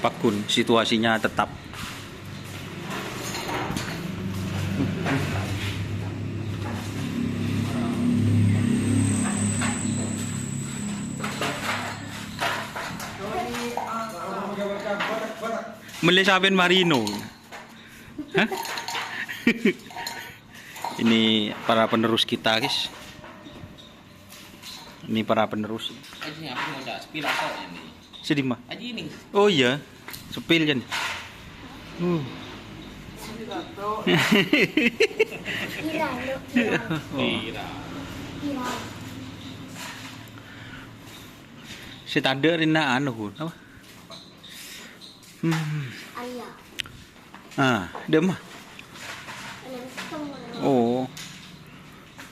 Pakun, situasinya tetap. Melisaben Marino. Hah? Ini para penerus kita, guys. Ini para penerus. Ini aku mau cak spill atau ini? Sedih mah. Aji ini. Oh iya, sepil kan. Si tanda rina anu apa? Dia mah. Oh.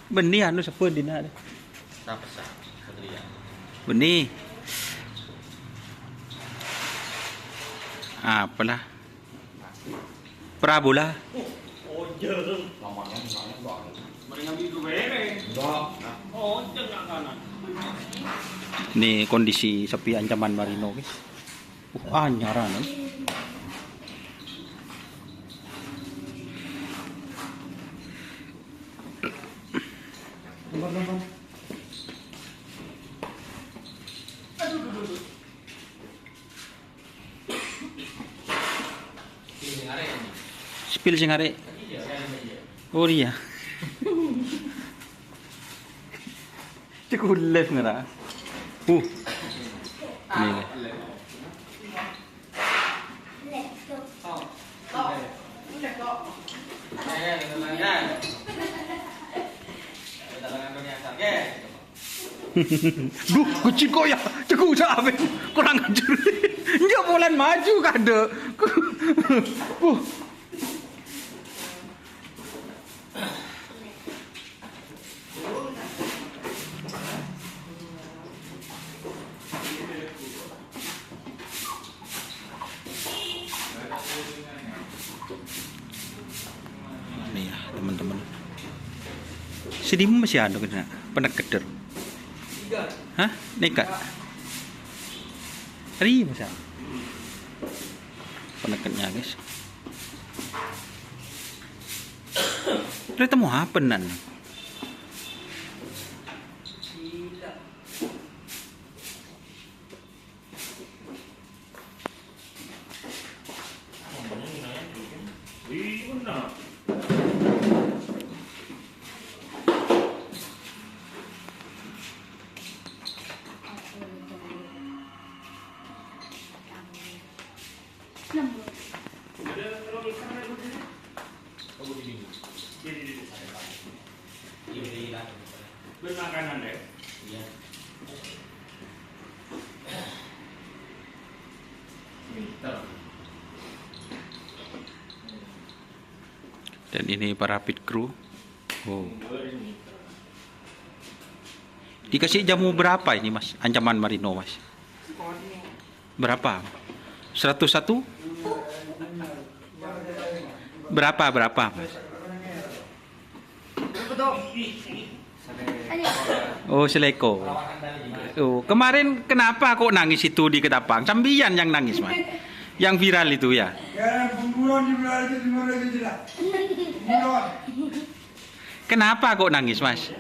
Benih anu sepun dina deh. Apa sah? Satria. Benih. Apalah. Prabola. Oh, jeng. Lamanya banget. Mendingan itu bere. Enggak. Oh, jeng kanan. Ini kondisi sepi ancaman Marino, guys. Anyaran. Spill sing arek. Oh iya. Cukup live ngera. Ini. Duh, kucing kok ya, ceku sampe kurang ajar. Enggak bolan maju kade. Nih ya, teman-teman. Si Dimu masih ada kena penekeder. Hah? Nekat? Hari masa? Peneketnya, guys. Udah temu apa nan? Makanan deh. Iya. Dan ini para pit crew. Oh. Dikasih jamu berapa ini, Mas? Ancaman Marino, Mas? Berapa? 101? Berapa, Mas? Oh, seleko. Oh, kemarin kenapa kok nangis itu di Ketapang? Sambian yang nangis, Mas. Yang viral itu ya. Kenapa kok nangis, Mas?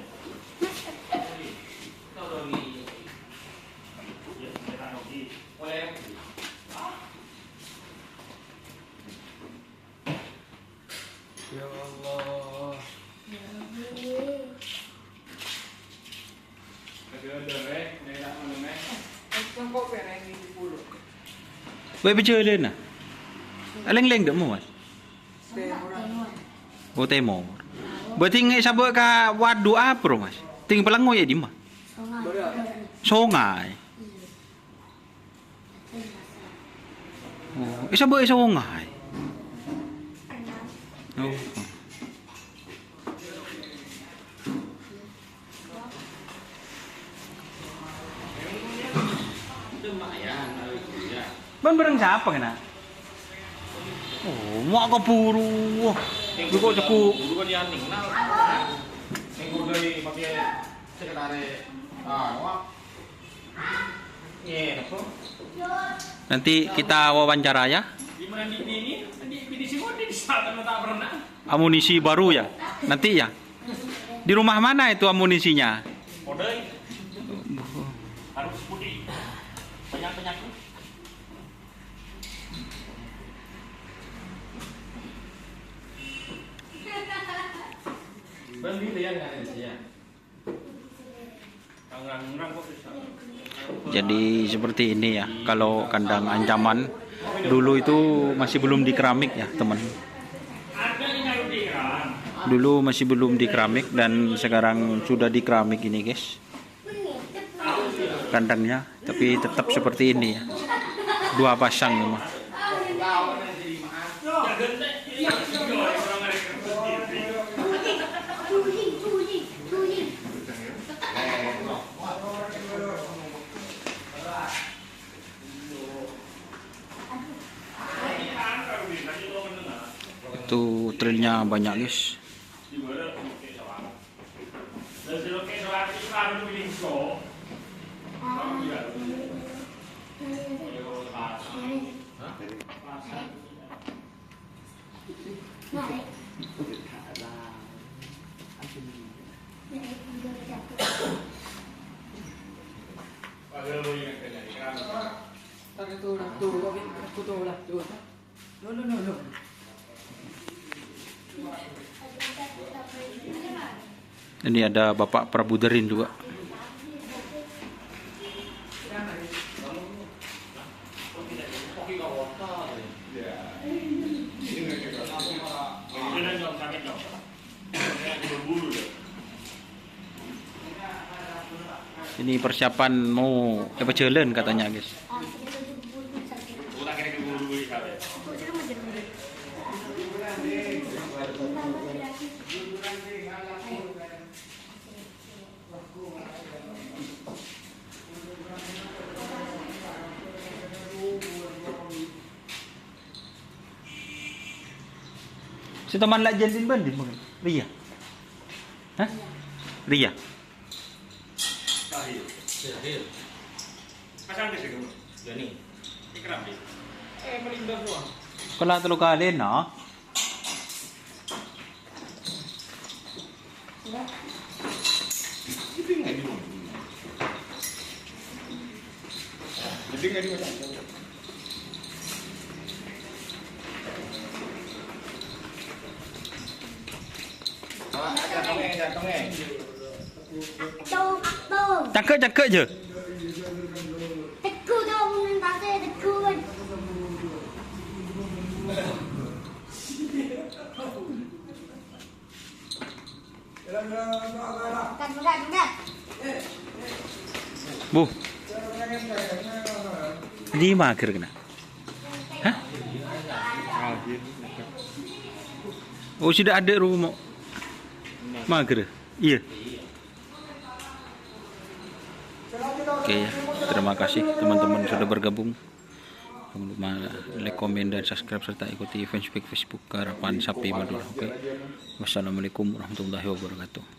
Ya Allah. Boleh bicara dia nak? Leng-leng tak mau, Mas? Oh, Timur. Berarti ngai sabuk ka wadu apa, Mas? Ting pelangoy ya di mana? Sungai. Oh, sabuk sungai. Oh. Ban bareng siapa kena? Oh, mau keburu. Lu kok ceku. Dulu kan yang ninggal. Yang udah pakai sekretari. Ah, Iya, apa? Nanti kita wawancara ya. Di mana ini? Di sini di saat tak pernah. Amunisi baru ya. Nanti ya. Di rumah mana itu amunisinya? Model harus putih. Banyak-banyak. Jadi seperti ini ya. Kalau kandang ancaman dulu itu masih belum di keramik ya, teman. Dulu masih belum di keramik dan sekarang sudah di keramik ini, guys. Kandangnya, tapi tetap seperti ini ya. 2 pasang memang. Tuh trailnya banyak, guys. Ini ada Bapak Prabuderin juga. Ini persiapan mau jalan katanya, guys. Si teman lak jalin bandit mungkin. Ria. Hah? Ria. Pasang di sini. Jani. Ikram di. Melindas doang. Kalau telu kali no. Cakek je. Teku dong, pasal teku kan. Bukan. Bu. Di mager kena. Hah? Oh, sudah ada rumah. Mager. Iya. Oke ya, terima kasih teman-teman sudah bergabung. Jangan lupa like, komen, dan subscribe serta ikuti Facebook Harapan Sapi Madura. Oke. Wassalamualaikum warahmatullahi wabarakatuh.